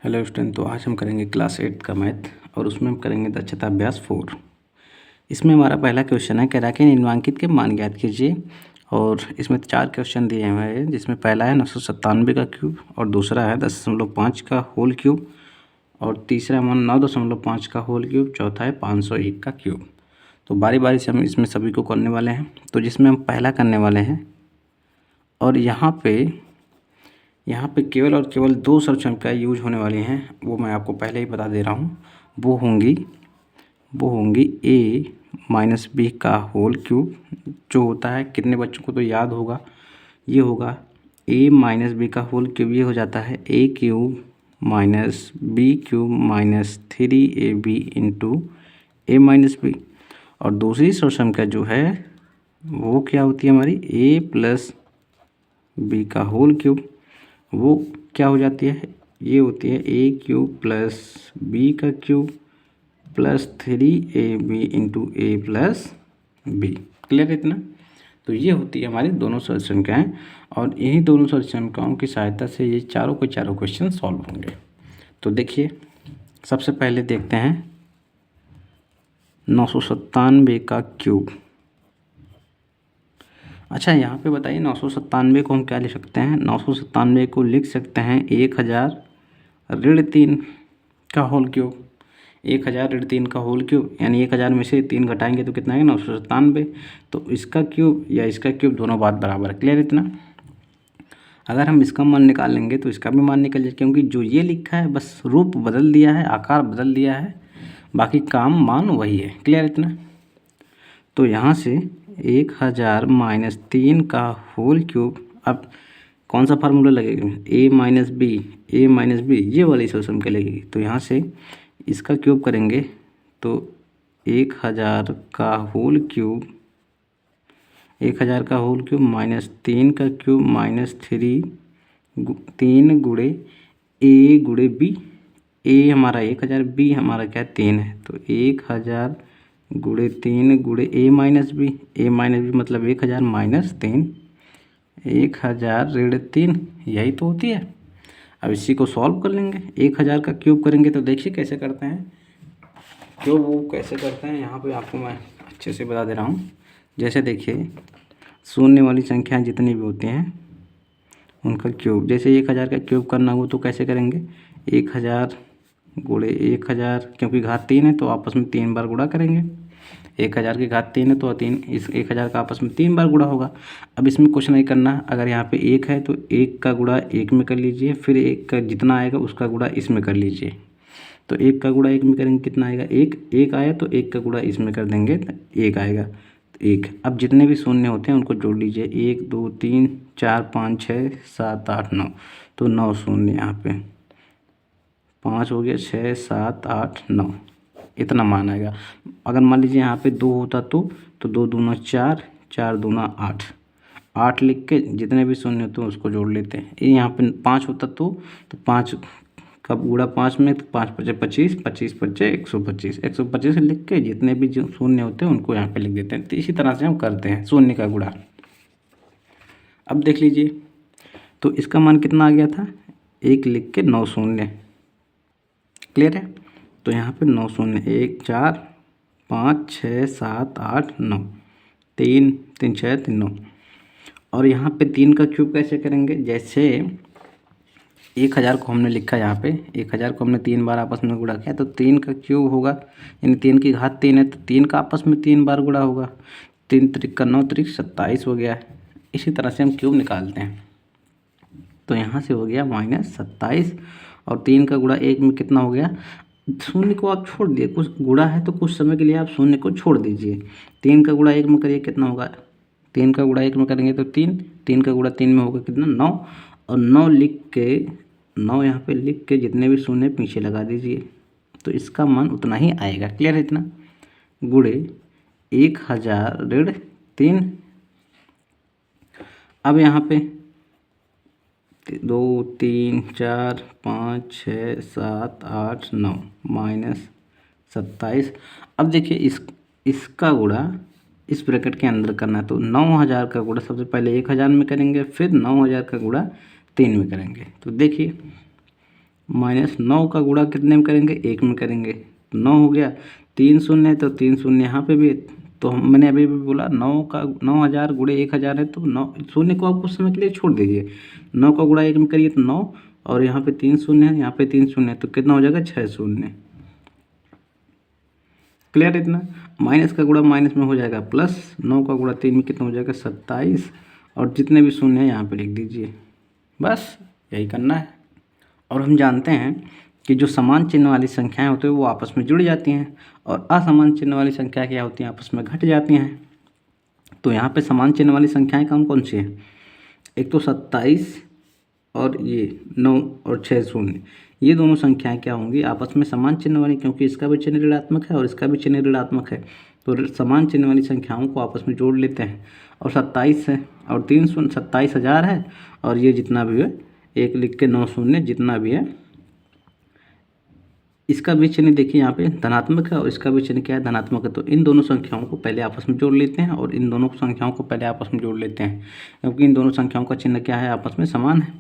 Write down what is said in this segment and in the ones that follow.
Hello student, तो आज हम करेंगे क्लास 8 का मैथ और उसमें हम करेंगे दक्षता अभ्यास 4। इसमें हमारा पहला क्वेश्चन है, कह रहा है कि निम्नांकित के मान ज्ञात कीजिए। और इसमें 4 क्वेश्चन दिए हुए हैं, जिसमें पहला है 997 का क्यूब, और दूसरा है 10.5 का होल क्यूब, और तीसरा है 9.5 का होल क्यूब, चौथा है 501 का क्यूब। तो बारी बारी से हम इसमें सभी को करने वाले हैं। तो जिसमें हम पहला करने वाले हैं, और यहाँ पे केवल और केवल 2 शब्द संख्याएँ यूज होने वाली हैं, वो मैं आपको पहले ही बता दे रहा हूँ। वो होंगी a माइनस बी का होल क्यूब, जो होता है कितने बच्चों को तो याद होगा, ये होगा a माइनस बी का होल क्यूब, ये हो जाता है a cube minus B cube minus 3ab into a minus B. और दूसरी शब्द संख्या जो है वो क्या होती है हमारी, a प्लस बी का होल क्यूब, वो क्या हो जाती है, ये होती है a क्यूब प्लस बी का cube plus 3ab into a plus B. Clear है इतना? तो ये होती है हमारी दोनों सरल संख्याएँ, और इन्हीं दोनों सरल संख्याओं की सहायता से ये चारों के चारों क्वेश्चन सॉल्व होंगे। तो देखिए, सबसे पहले देखते हैं 997 का क्यूब। अच्छा, यहाँ पे बताइए 997 को हम क्या लिख सकते हैं। 997 को लिख सकते हैं 1000 ऋण 3 का होल क्यूब। 1000 ऋण 3 का होल क्यूब, यानी 1000 में से 3 घटाएंगे तो कितना आएगा, 997। तो इसका क्यूब या इसका क्यूब दोनों बात बराबर है। क्लियर इतना? अगर हम इसका मान निकाल लेंगे तो इसका भी मान निकल जाए, क्योंकि जो ये लिखा है बस रूप बदल दिया है, आकार बदल दिया है, बाकी काम मान वही है। क्लियर इतना? तो यहाँ से 1000 माइनस 3 का होल क्यूब, अब कौन सा फार्मूला लगेगा, a माइनस बी, ये वाली सम के लगेगी। तो यहाँ से इसका क्यूब करेंगे तो 1000 का होल क्यूब, 1000 का होल क्यूब माइनस 3 का क्यूब माइनस 3 गुणे a गुणे b। a हमारा 1000, b हमारा क्या 3 है, तो 1000 गुणे 3 गुणे a माइनस बी, मतलब 1000 माइनस 3, 1000 ऋण 3, यही तो होती है। अब इसी को सॉल्व कर लेंगे। 1000 का क्यूब करेंगे तो देखिए कैसे करते हैं, क्यों वो कैसे करते हैं, यहाँ पे आपको मैं अच्छे से बता दे रहा हूँ। जैसे देखिए, शून्य वाली संख्याएं जितनी भी होती हैं उनका क्यूब, जैसे 1000 का क्यूब करना हो तो कैसे करेंगे, 1000 गुणे 1000, क्योंकि घात 3 है तो आपस में 3 बार गुणा करेंगे। 1000 की घात 3 है तो इस 1000 का आपस में 3 बार गुणा होगा। अब इसमें कुछ नहीं करना, अगर यहाँ पे 1 है तो 1 का गुणा 1 में कर लीजिए, फिर 1 का जितना आएगा उसका गुणा इसमें कर लीजिए। तो 1 का गुणा 1 में करेंगे कितना आएगा, 1 आया, तो 1 का गुणा इसमें कर देंगे तो 1 आएगा, तो 1। अब जितने भी शून्य होते हैं उनको जोड़ लीजिए, 1 2 3 4 5 6 7 8 9, तो 9 शून्य, यहाँ पे 5 हो गया, 6 7 8 9, इतना मान आएगा। अगर मान लीजिए यहाँ पे 2 होता तो 2 दूना 4, 4 दूना 8, 8 लिख के जितने भी शून्य होते हैं उसको जोड़ लेते हैं। ये यहाँ पे 5 होता तो 5 का गुणा 5 में, तो 5 पचे 25, 25 पचे 125, 125 लिख के जितने भी जो शून्य होते हैं उनको यहाँ पे लिख देते हैं। तो इसी तरह से हम करते हैं शून्य का गुणा। अब देख लीजिए, तो इसका मान कितना आ गया था, 1 लिख के 9 शून्य। क्लियर है? तो यहाँ पे 9 शून्य, 1 4 5 6 7 8 9, 3 3 6 3 9। और यहाँ पे 3 का क्यूब कैसे करेंगे, जैसे 1000 को हमने लिखा यहाँ पे, 1000 को हमने 3 बार आपस में गुणा किया, तो 3 का क्यूब होगा, यानी 3 की घात 3 है तो 3 का आपस में 3 बार गुणा होगा। 3 त्रिक का 9 त्रिक 27 हो गया। इसी तरह से हम क्यूब निकालते हैं। तो यहाँ से हो गया -27, और 3 का गुणा 1 में कितना हो गया, शून्य को आप छोड़ दिए, कुछ गुणा है तो कुछ समय के लिए आप शून्य को छोड़ दीजिए। 3 का गुणा 1 में करिए, कितना होगा, 3 का गुणा 1 में करेंगे तो 3, 3 का गुणा 3 में होगा कितना, 9, और 9 लिख के, 9 यहाँ पे लिख के जितने भी शून्य पीछे लगा दीजिए, तो इसका मान उतना ही आएगा। क्लियर है इतना? गुणे 1000 ऋण 3। अब यहाँ पे 2 3 4 5 6 7 8 9 -27। अब देखिए इसका गुणा इस ब्रैकेट के अंदर करना है, तो 9000 का गुणा सबसे पहले 1000 में करेंगे, फिर 9000 का गुणा 3 में करेंगे। तो देखिए -9 का गुणा कितने में करेंगे, 1 में करेंगे, 9 हो गया। 3 शून्य है तो 3 शून्य यहाँ पे भी, तो मैंने अभी भी बोला 9,000 गुणे 1000 है, तो 9 शून्य को आप कुछ समय के लिए छोड़ दीजिए। 9 का गुणा 1 में करिए तो 9, और यहाँ पे 3 शून्य है, यहाँ पे 3 शून्य है, तो कितना हो जाएगा, 6 शून्य। क्लियर इतना। माइनस का गुणा माइनस में हो जाएगा प्लस, 9 का गुणा 3 में कितना हो जाएगा, 27, और जितने भी शून्य हैं यहाँ पे लिख दीजिए। बस यही करना है। और हम जानते हैं कि जो समान चिन्ह वाली संख्याएं होती हैं वो आपस में जुड़ जाती हैं, और असमान चिन्ह वाली संख्या क्या होती हैं, आपस में घट जाती हैं। तो यहाँ पे समान चिन्ह वाली संख्याएं कौन कौन सी हैं, एक तो 27 और ये 9 और 6 शून्य, ये दोनों संख्याएं क्या होंगी, आपस में समान चिन्ह वाली, क्योंकि इसका भी चिन्ह ऋणात्मक है और इसका भी चिन्ह ऋणात्मक है। तो समान चिन्ह वाली संख्याओं को आपस में जोड़ लेते हैं, और 27 है और 3 शून्य, 27,000 है, और ये जितना भी है 1 लिख के 9 शून्य जितना भी है, इसका भी चिन्ह देखिए यहाँ पे धनात्मक है और इसका भी चिन्ह क्या है, धनात्मक है। तो इन दोनों संख्याओं को पहले आपस में जोड़ लेते हैं, और इन दोनों संख्याओं को पहले आपस में जोड़ लेते हैं, क्योंकि इन दोनों संख्याओं का चिन्ह क्या है, आपस में समान है।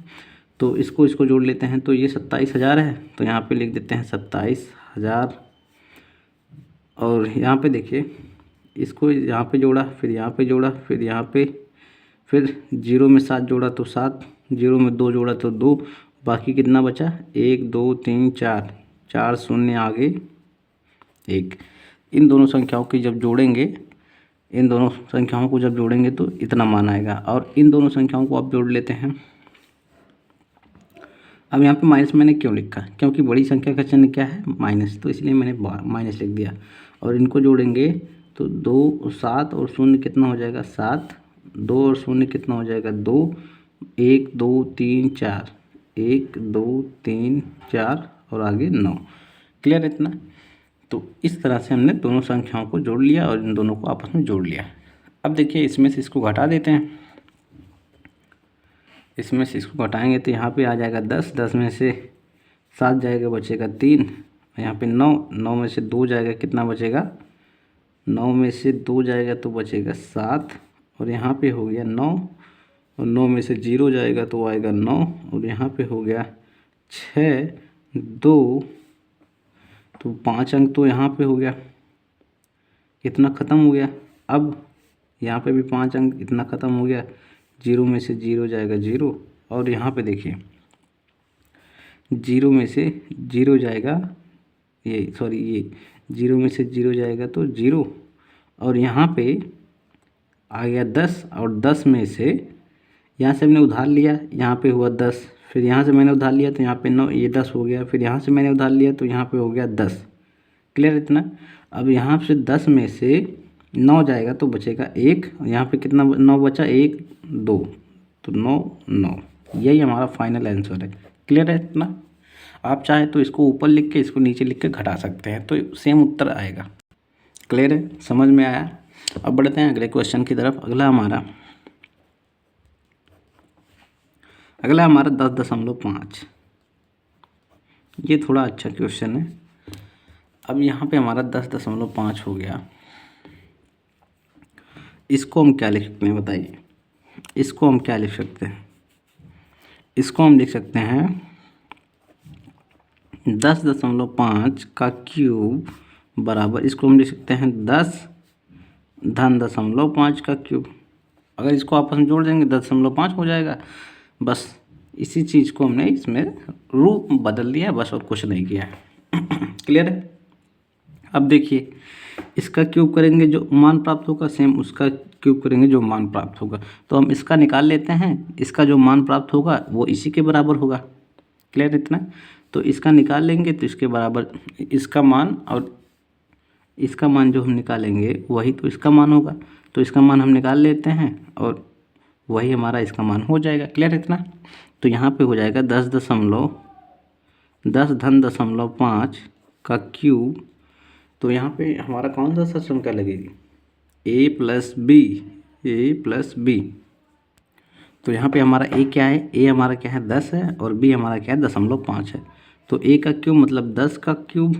तो इसको जोड़ लेते हैं। तो ये 27,000 है, तो यहाँ पे लिख देते हैं 27,000, और यहाँ पे देखिए इसको यहाँ पे जोड़ा, फिर यहाँ पे जोड़ा, फिर यहाँ पे, फिर 0 में 7 जोड़ा तो 7, 0 में 2 जोड़ा तो 2, बाकी कितना बचा, 1 2 3 4, 4 शून्य आगे 1। इन दोनों संख्याओं की जब जोड़ेंगे, इन दोनों संख्याओं को जब जोड़ेंगे तो इतना मान आएगा, और इन दोनों संख्याओं को आप जोड़ लेते हैं। अब यहाँ पे माइनस मैंने क्यों लिखा, क्योंकि बड़ी संख्या का चिन्ह क्या है, माइनस, तो इसलिए मैंने माइनस लिख दिया। और इनको जोड़ेंगे तो 2 7 और शून्य कितना हो जाएगा, 7, 2 और शून्य कितना हो जाएगा, 2, 1 2 3 4, 1 2 3 4 और आगे 9। क्लियर इतना। तो इस तरह से हमने दोनों संख्याओं को जोड़ लिया और इन दोनों को आपस में जोड़ लिया। अब देखिए इसमें से इसको घटा देते हैं, इसमें से इसको घटाएंगे तो यहाँ पे आ जाएगा 10, 10 में से 7 जाएगा, बचेगा 3, यहाँ पे 9, 9 में से 2 जाएगा, कितना बचेगा, 9 में से 2 जाएगा तो बचेगा 7, और यहाँ पे हो गया 9, और 9 में से 0 जाएगा तो आएगा 9, और यहाँ पे हो गया 6 2, तो 5 अंक तो यहाँ पे हो गया, इतना ख़त्म हो गया। अब यहाँ पे भी 5 अंक, इतना ख़त्म हो गया। 0 में से 0 जाएगा 0, और यहाँ पे देखिए 0 में से 0 जाएगा, ये 0 में से 0 जाएगा तो 0, और यहाँ पे आ गया 10, और 10 में से यहाँ से हमने उधार लिया, यहाँ पे हुआ 10, फिर यहाँ से मैंने उधार लिया तो यहाँ पे 9, ये 10 हो गया, फिर यहाँ से मैंने उधार लिया तो यहाँ पे हो गया 10। क्लियर इतना। अब यहाँ से 10 में से 9 जाएगा तो बचेगा 1, यहाँ पे कितना 9 बचा, 1 2, तो 9 9, यही हमारा फाइनल आंसर है। क्लियर है इतना। आप चाहे तो इसको ऊपर लिख के इसको नीचे लिख के घटा सकते हैं, तो सेम उत्तर आएगा। क्लियर है, समझ में आया। अब बढ़ते हैं अगले क्वेश्चन की तरफ। अगला हमारा 10.5। ये थोड़ा अच्छा क्वेश्चन है। अब यहाँ पे हमारा 10.5 हो गया, इसको हम क्या लिख सकते हैं बताइए, इसको हम क्या लिख सकते हैं, इसको हम लिख सकते हैं 10.5 का क्यूब बराबर, इसको हम लिख सकते हैं 10 धन 0.5 का क्यूब। अगर इसको आपस में जोड़ देंगे 10.5 हो जाएगा। बस इसी चीज़ को हमने इसमें रूप बदल दिया बस, और कुछ नहीं किया है। क्लियर है। अब देखिए इसका क्यूब करेंगे जो मान प्राप्त होगा, सेम उसका क्यूब करेंगे जो मान प्राप्त होगा। तो हम इसका निकाल लेते हैं, इसका जो मान प्राप्त होगा वो इसी के बराबर होगा। क्लियर इतना। तो इसका निकाल लेंगे तो इसके बराबर इसका मान, और इसका मान जो हम निकालेंगे वही तो इसका मान होगा। तो इसका मान हम निकाल लेते हैं और वही हमारा इसका मान हो जाएगा। क्लियर इतना। तो यहाँ पे हो जाएगा 10 धन 0.5 का क्यूब। तो यहाँ पे हमारा कौन सा संख्या लगेगी, a प्लस बी। तो यहाँ पे हमारा a क्या है, a हमारा क्या है 10 है, और b हमारा क्या है 0.5 है। तो a का क्यूब मतलब 10 का क्यूब,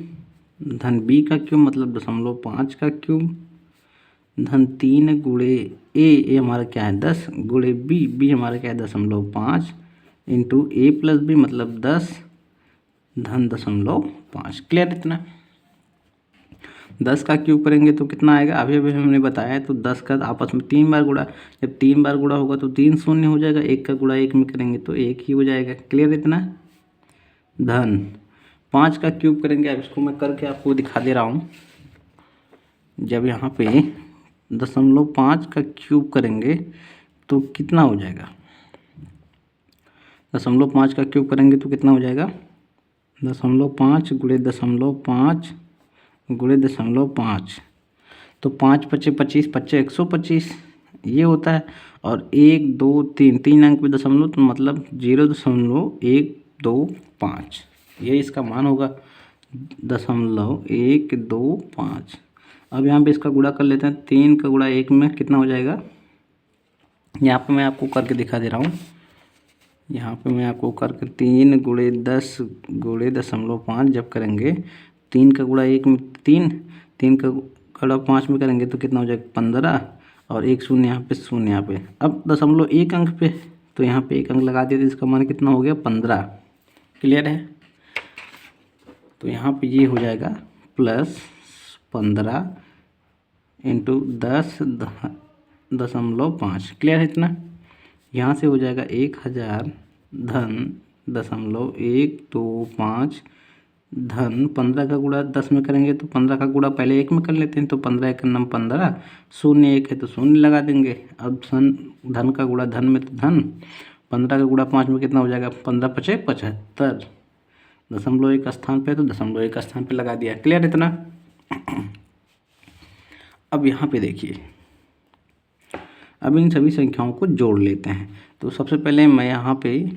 धन b का क्यूब मतलब 0.5 का क्यूब, धन 3 गुणे a हमारा क्या है 10, गुणे b हमारा क्या है 0.5, इंटू a प्लस बी मतलब 10, धन 0.5। क्लियर इतना। 10 का क्यूब करेंगे तो कितना आएगा, अभी अभी हमने बताया है। तो 10 का आपस में 3 बार गुणा, जब 3 बार गुणा होगा तो 3 शून्य हो जाएगा, 1 का गुणा 1 में करेंगे तो 1 ही हो जाएगा। क्लियर इतना। धन 5 का क्यूब करेंगे, अब इसको मैं करके आपको दिखा दे रहा हूँ। जब यहाँ पे 0.5 का क्यूब करेंगे तो कितना हो जाएगा, 0.5 का क्यूब करेंगे तो कितना हो जाएगा, 0.5 गुणे 0.5 गुणे 0.5, तो 5 पचे 25, 25 125 ये होता है। और 1 2 3 3 अंक पे दशमलव, तो मतलब 0.125 ये इसका मान होगा, 0.125। अब यहाँ पे इसका गुणा कर लेते हैं। 3 का गुणा 1 में कितना हो जाएगा, यहाँ पे मैं आपको करके दिखा दे रहा हूँ। यहाँ पे मैं आपको करके 3 गुणे 10 गुणे 0.5 जब करेंगे, 3 का गुणा 1 में 3, 3 का गुणा 5 में करेंगे तो कितना हो जाएगा 15, और 1 शून्य यहाँ पे, शून्य यहाँ पे। अब 0.1 अंक पे, तो यहाँ पे 1 अंक लगा दिया तो इसका मान कितना हो गया 15। क्लियर है। तो यहाँ पे ये हो जाएगा +15 इंटू 10.5। क्लियर है इतना। यहाँ से हो जाएगा 1000 धन 0.125 धन 15 का गुणा 10 में करेंगे तो 15 का गुणा पहले 1 में कर लेते हैं, तो 15 1 नम 15, शून्य 1 है तो शून्य लगा देंगे। अब धन का गुणा धन में तो धन, 15 का गुणा 5 में कितना हो जाएगा, 15 पचे 75, 0.1 स्थान पे तो 0.1 स्थान पे लगा दिया। क्लियर इतना। अब यहाँ पे देखिए, अब इन सभी संख्याओं को जोड़ लेते हैं। तो सबसे पहले मैं यहाँ पे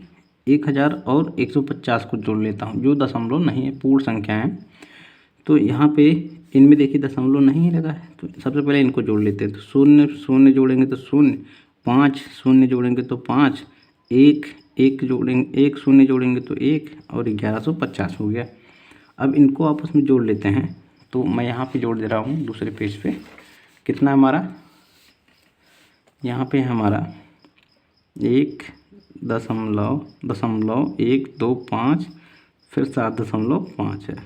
1000 और 150 को जोड़ लेता हूँ, जो दशमलव नहीं है, पूर्ण संख्या है। तो यहाँ पे इनमें देखिए दशमलव नहीं लगा है, तो सबसे पहले इनको जोड़ लेते हैं। तो शून्य शून्य जोड़ेंगे तो शून्य, 5 शून्य जोड़ेंगे तो 5, 1 1 जोड़ेंगे, 1 शून्य जोड़ेंगे तो 1, और 1150 हो गया। अब इनको आपस में जोड़ लेते हैं। तो मैं यहाँ पे जोड़ दे रहा हूँ दूसरे पेज पे। कितना हमारा, यहाँ पे हमारा 1.125 फिर 7.5 है।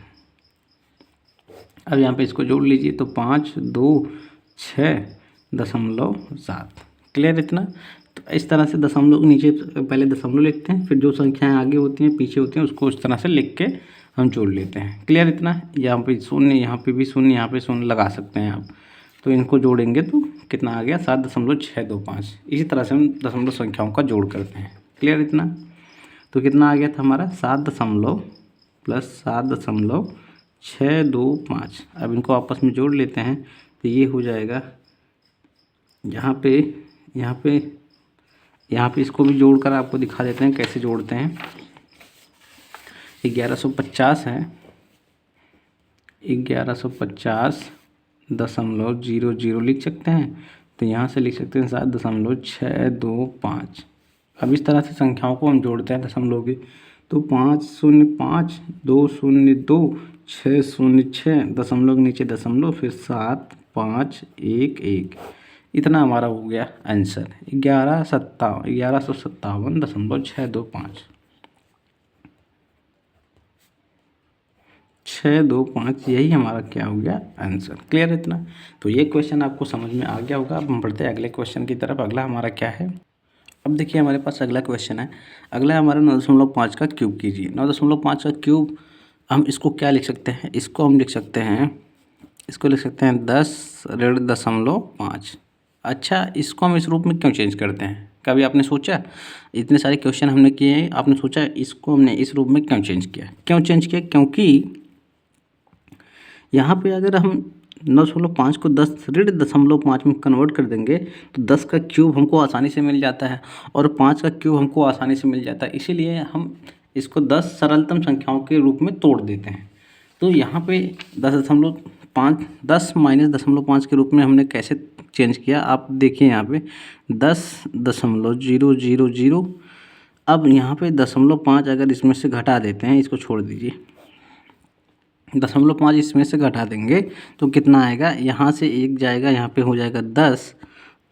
अब यहाँ पे इसको जोड़ लीजिए तो 5 2 6.7। क्लियर इतना। तो इस तरह से दशमलव नीचे पहले दशमलव लिखते हैं, फिर जो संख्याएं आगे होती हैं पीछे होती हैं उसको इस तरह से लिख के हम जोड़ लेते हैं। क्लियर इतना। यहाँ पे शून्य, यहाँ पे भी शून्य, यहाँ पे शून्य लगा सकते हैं आप। तो इनको जोड़ेंगे तो कितना आ गया, 7.625। इसी तरह से हम दशमलव संख्याओं का जोड़ करते हैं। क्लियर इतना। तो कितना आ गया था हमारा, 7 प्लस 7.625। अब इनको आपस में जोड़ लेते हैं तो ये हो जाएगा, यहाँ पे इसको भी जोड़कर आपको दिखा देते हैं कैसे जोड़ते हैं। 1150 है, 1150.00 लिख सकते हैं। तो यहाँ से लिख सकते हैं 7.625। अब इस तरह से संख्याओं को हम जोड़ते हैं दशमलव की। तो 505 202 606 दशमलव के नीचे दशमलव, फिर 7511, इतना हमारा हो गया आंसर 1157.625। 625 यही हमारा क्या हो गया आंसर। क्लियर इतना। तो ये क्वेश्चन आपको समझ में आ गया होगा। अब हम बढ़ते हैं अगले क्वेश्चन की तरफ। अगला हमारा क्या है, अब देखिए हमारे पास अगला क्वेश्चन है। अगला हमारा 9.5 का क्यूब कीजिए। 9.5 का क्यूब, हम इसको क्या लिख सकते हैं, इसको हम लिख सकते हैं, इसको लिख सकते हैं 10.5। अच्छा, इसको हम इस रूप में क्यों चेंज करते हैं, कभी आपने सोचा? इतने सारे क्वेश्चन हमने किए हैं, आपने सोचा इसको हमने इस रूप में क्यों चेंज किया? क्योंकि यहाँ पे अगर हम 9.5 को 10.5 में कन्वर्ट कर देंगे तो 10 का क्यूब हमको आसानी से मिल जाता है और 5 का क्यूब हमको आसानी से मिल जाता है। इसीलिए हम इसको 10 सरलतम संख्याओं के रूप में तोड़ देते हैं। तो यहाँ पे 10 माइनस 0.5 के रूप में हमने कैसे चेंज किया, आप देखिए यहाँ पे 10.000। अब यहाँ पे 0.5 अगर इसमें से घटा देते हैं, इसको छोड़ दीजिए, 0.5 इसमें से घटा देंगे तो कितना आएगा, यहाँ से 1 जाएगा, यहाँ पे हो जाएगा 10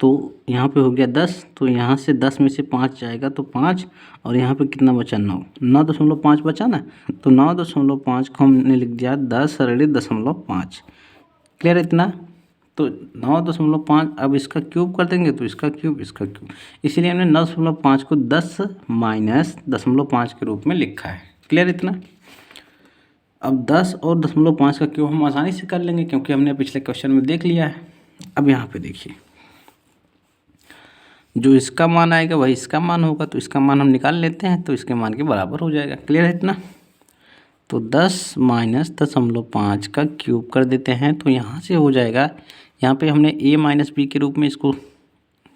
तो यहाँ पे हो गया 10, तो यहाँ से 10 में से 5 जाएगा तो 5, और यहाँ पे कितना बचा 9.5 बचा ना, तो 9.5 को हमने लिख दिया 10.5। क्लियर है इतना। तो 9.5, अब इसका क्यूब कर देंगे तो इसका क्यूब, इसीलिए हमने 9.5 को 10 माइनस 0.5 के रूप में लिखा है। क्लियर इतना। अब 10 और 0.5 का क्यूब हम आसानी से कर लेंगे क्योंकि हमने पिछले क्वेश्चन में देख लिया है। अब यहाँ पे देखिए, जो इसका मान आएगा वही इसका मान होगा, तो इसका मान हम निकाल लेते हैं तो इसके मान के बराबर हो जाएगा। क्लियर है इतना। तो 10 माइनस 0.5 का क्यूब कर देते हैं, तो यहाँ से हो जाएगा, यहाँ पे हमने a माइनस बी के रूप में इसको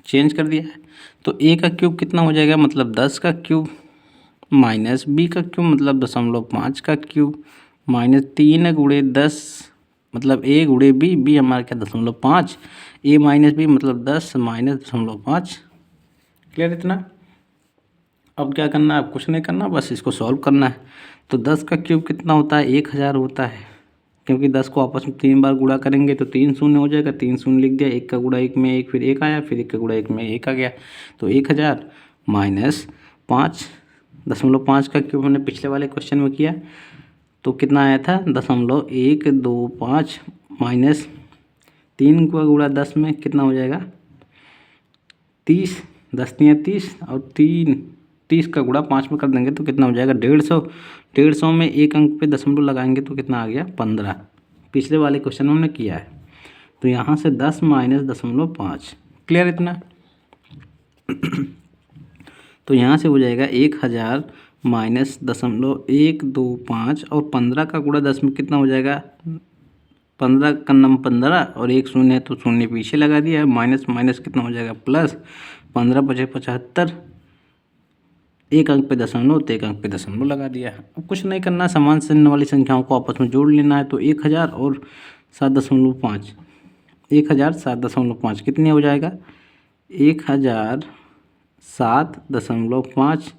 चेंज कर दिया है, तो a का क्यूब कितना हो जाएगा, मतलब 10 का क्यूब, माइनस b का क्यूब मतलब 0.5 का क्यूब, माइनस 3 गुणे 10 मतलब a गुणे b हमारा क्या 0.5, a माइनस b मतलब 10 माइनस 0.5। क्लियर इतना। अब क्या करना है, अब कुछ नहीं करना, बस इसको सॉल्व करना है। तो 10 का क्यूब कितना होता है, 1000 होता है, क्योंकि 10 को आपस में 3 बार गुणा करेंगे तो 3 शून्य हो जाएगा, 3 शून्य लिख दिया, 1 का गुणा 1 में 1, फिर 1 आया, फिर 1 का गुणा 1 में 1 आ गया, तो 1000 माइनस 5.5 का क्यूब हमने पिछले वाले क्वेश्चन में किया तो कितना आया था 0.125 माइनस 3 का गुणा 10 में कितना हो जाएगा 30, 10 3 30, और 30 का गुणा 5 में कर देंगे तो कितना हो जाएगा 150 में एक अंक पे दशमलव लगाएंगे तो कितना आ गया 15। पिछले वाले क्वेश्चन में हमने किया है। तो यहाँ से 10 माइनस 0.5। क्लियर इतना। तो यहाँ से हो जाएगा 1000 माइनस 0.125, और 15 का गुणा 10 में कितना हो जाएगा 15 का नम 15, और 1 शून्य है तो शून्य पीछे लगा दिया है, माइनस माइनस कितना हो जाएगा प्लस, 15 × 75, एक अंक पे दशमलव तो एक अंक पे दशमलव लगा दिया। अब कुछ नहीं करना, समान चिन्ह वाली संख्याओं को आपस में जोड़ लेना है। तो 1000 और 7.5, 1000 7.5 कितने हो जाएगा 1007.5।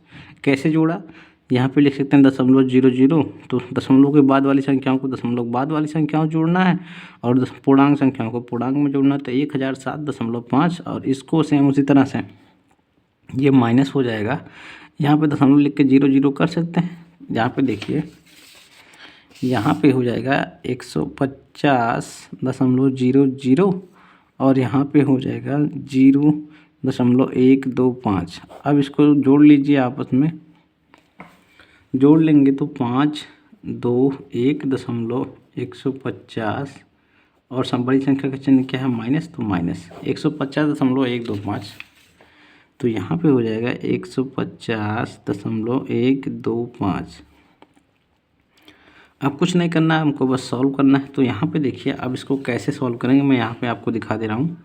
कैसे जोड़ा, यहाँ पे लिख सकते हैं 0.00, तो दशमलव के बाद वाली संख्याओं को दशमलव बाद वाली संख्याओं जोड़ना है, और पूर्णांक संख्याओं को पूर्णांक में जोड़ना है। तो 1007.5, और इसको सेम उसी तरह से ये माइनस हो जाएगा, यहाँ पे दशमलव लिख के 00 कर सकते हैं। यहाँ पे देखिए, यहाँ पे हो जाएगा 150.00, और यहाँ पे हो जाएगा 0.125। अब इसको जोड़ लीजिए, आपस में जोड़ लेंगे तो 5 2 1.150, और सब बड़ी संख्या का चिन्ह क्या है माइनस, तो माइनस 150.125। तो यहाँ पे हो जाएगा 150.125। अब कुछ नहीं करना है, हमको बस सॉल्व करना है। तो यहाँ पे देखिए, अब इसको कैसे सॉल्व करेंगे मैं यहाँ पे आपको दिखा दे रहा हूँ।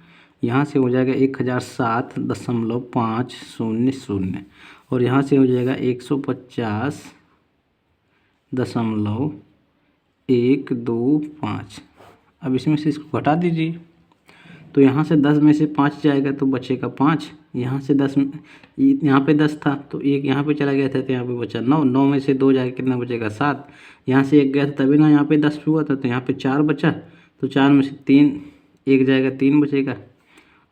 यहाँ से हो जाएगा 1007.500, और यहाँ से हो जाएगा 150.125। अब इसमें से इसको घटा दीजिए, तो यहाँ से 10 में से 5 जाएगा तो बचेगा 5। यहाँ से 10, यहाँ पे 10 था तो एक यहाँ पे चला गया था तो यहाँ पे बचा 9, 9 में से 2 जाएगा कितना बचेगा 7। यहाँ से 1 गया था तभी ना यहाँ पे 10 हुआ था, तो यहाँ पे 4 बचा, तो 4 में से 3 1 जाएगा 3 बचेगा,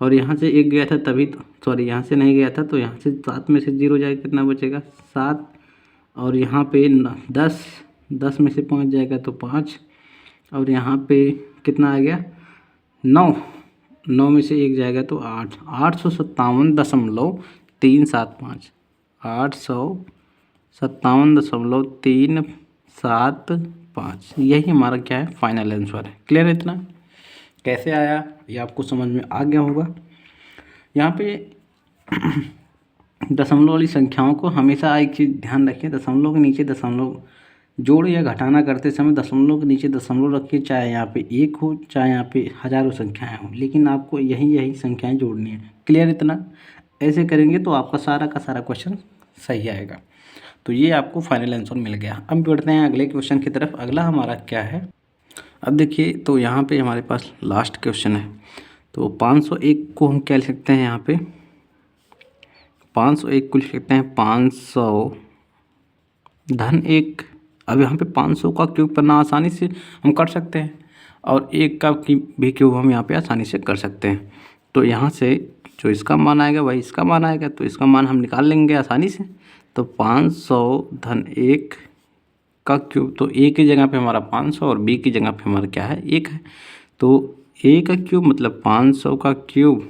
और यहाँ से 1 गया था तभी तो सॉरी यहाँ से नहीं गया था, तो यहाँ से 7 में से 0 जाएगा कितना बचेगा 7, और यहाँ पे 10 में से 5 जाएगा तो 5, और यहाँ पे कितना आ गया 9, 9 में से 1 जाएगा तो 8, 857.375, 857.375। यही हमारा क्या है फाइनल आंसर है। क्लियर है इतना। कैसे आया ये आपको समझ में आ गया होगा। यहाँ पे दशमलव वाली संख्याओं को हमेशा एक चीज़ ध्यान रखिए, दशमलव के नीचे दशमलव जोड़ या घटाना करते समय दशमलव के नीचे दशमलव रखिए, चाहे यहाँ पे 1 हो चाहे यहाँ पे हज़ारों संख्याएं हों, लेकिन आपको यही संख्याएं जोड़नी है। क्लियर इतना। ऐसे करेंगे तो आपका सारा का सारा क्वेश्चन सही आएगा। तो ये आपको फाइनल आंसर मिल गया। अब बढ़ते हैं अगले क्वेश्चन की तरफ। अगला हमारा क्या है, अब देखिए, तो यहाँ पे हमारे पास लास्ट क्वेश्चन है। तो 501 को हम क्या लिख सकते हैं, यहाँ पे 501 को लिख सकते हैं 500 धन 1। अब यहाँ पे 500 का क्यूब करना आसानी से हम कर सकते हैं, और 1 का भी क्यूब हम यहाँ पे आसानी से कर सकते हैं। तो यहाँ से जो इसका मान आएगा वही इसका मान आएगा, तो इसका मान हम निकाल लेंगे आसानी से। तो 500 धन 1 का क्यूब, तो ए की जगह पे हमारा 500 और बी की जगह पे हमारा क्या है 1 है। तो ए का क्यूब मतलब 500 का क्यूब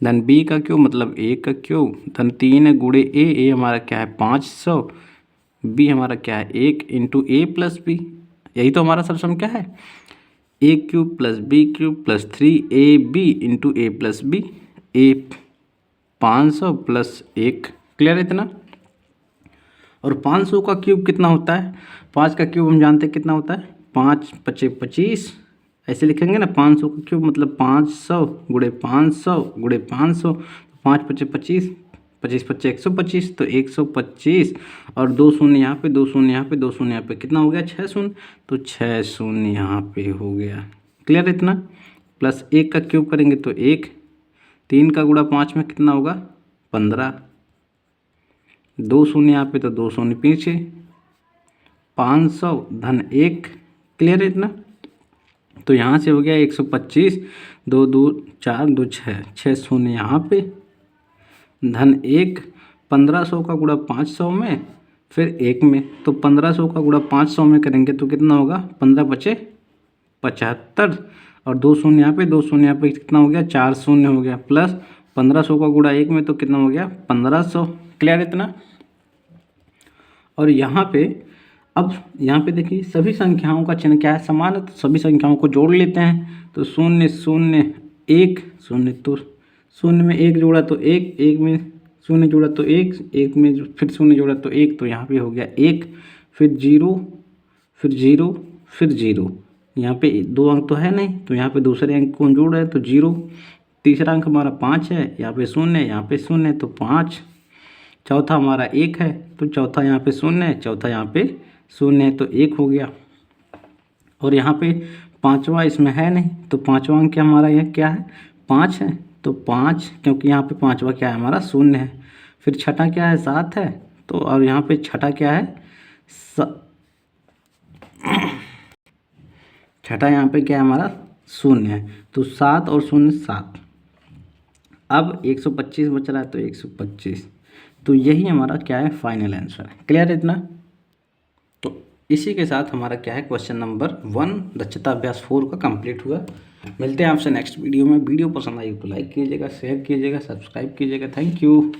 धन बी का क्यूब मतलब 1 का क्यूब धन 3 गुणे ए हमारा क्या है 500, बी हमारा क्या है 1 इंटू ए प्लस बी। यही तो हमारा सब सम क्या है, a cube plus b cube plus 3ab into a plus b, a 500 plus 1। Clear है इतना। और 500 का क्यूब कितना होता है, 5 का क्यूब हम जानते हैं कितना होता है, 5 पचे 25, ऐसे लिखेंगे ना। 500 का क्यूब मतलब 500 गुणे 500 गुणे 500, 5 पचे 25, 25 पच्चे 125, तो 125 और 2 शून्य यहाँ पे, 2 शून्य यहाँ पे, 2 शून्य यहाँ पे, कितना हो गया 6 शून्य, तो 6 शून्य यहाँ पे हो गया। क्लियर इतना। प्लस 1 का क्यूब करेंगे तो 1, 3 का गुणा 5 में कितना होगा 15, 2 शून्य यहाँ पे तो 2 शून्य पीछे, 500 धन 1। क्लियर है इतना। तो यहाँ से हो गया 125, 2 2 4 2 6, 6 शून्य यहाँ पे धन 1, 1500 का गुणा 500 में फिर 1 में, तो 1500 का गुणा 500 में करेंगे तो कितना होगा 15 पचे 75 और 2 शून्य यहाँ पे, 2 शून्य यहाँ पे कितना हो गया 4 शून्य हो गया, प्लस 1500 का गुणा 1 में तो कितना हो गया 1500। क्लियर इतना। और यहाँ पे अब यहाँ पे देखिए सभी संख्याओं का चिन्ह क्या है समान है, तो सभी संख्याओं को जोड़ लेते हैं। तो 0 0 1 0, तो 0 में 1 जोड़ा तो 1, 1 में 0 जोड़ा तो 1, 1 में फिर 0 जोड़ा तो 1, तो यहाँ पे हो गया 1, फिर 0 फिर 0 फिर 0। यहाँ पे 2 अंक तो है नहीं, तो यहाँ पे दूसरे अंक को जोड़ रहे हैं तो 0, तीसरा अंक हमारा 5 है, यहाँ पे 0 है, यहाँ पे 0 है तो 5, चौथा हमारा 1 है तो चौथा यहाँ पे 0 है, चौथा यहाँ पे 0 है तो 1 हो गया। और यहाँ पे पाँचवा इसमें है नहीं, तो पाँचवा अंक हमारा यह क्या है 5 है, तो 5 क्योंकि यहाँ पे पाँचवा क्या है हमारा 0 है। फिर छठा क्या है 7 है, तो और यहाँ पे छठा क्या है छठा यहाँ पे क्या है हमारा 0 है, तो 7 और 0 7। अब 125 बच रहा है तो 125, तो यही हमारा क्या है फाइनल आंसर है। क्लियर है इतना। तो इसी के साथ हमारा क्या है क्वेश्चन नंबर 1 दक्षता अभ्यास 4 का कंप्लीट हुआ। मिलते हैं आपसे नेक्स्ट वीडियो में। वीडियो पसंद आई तो लाइक कीजिएगा, शेयर कीजिएगा, सब्सक्राइब कीजिएगा। Thank you.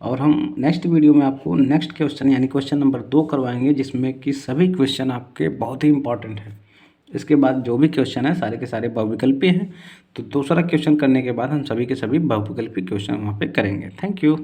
और हम नेक्स्ट वीडियो में आपको नेक्स्ट क्वेश्चन यानी क्वेश्चन नंबर 2 करवाएंगे, जिसमें कि सभी क्वेश्चन आपके बहुत ही इंपॉर्टेंट हैं। इसके बाद जो भी क्वेश्चन है सारे के सारे बहुविकल्पी हैं, तो दूसरा क्वेश्चन करने के बाद हम सभी के सभी बहुविकल्पी क्वेश्चन वहाँ पे करेंगे। Thank you.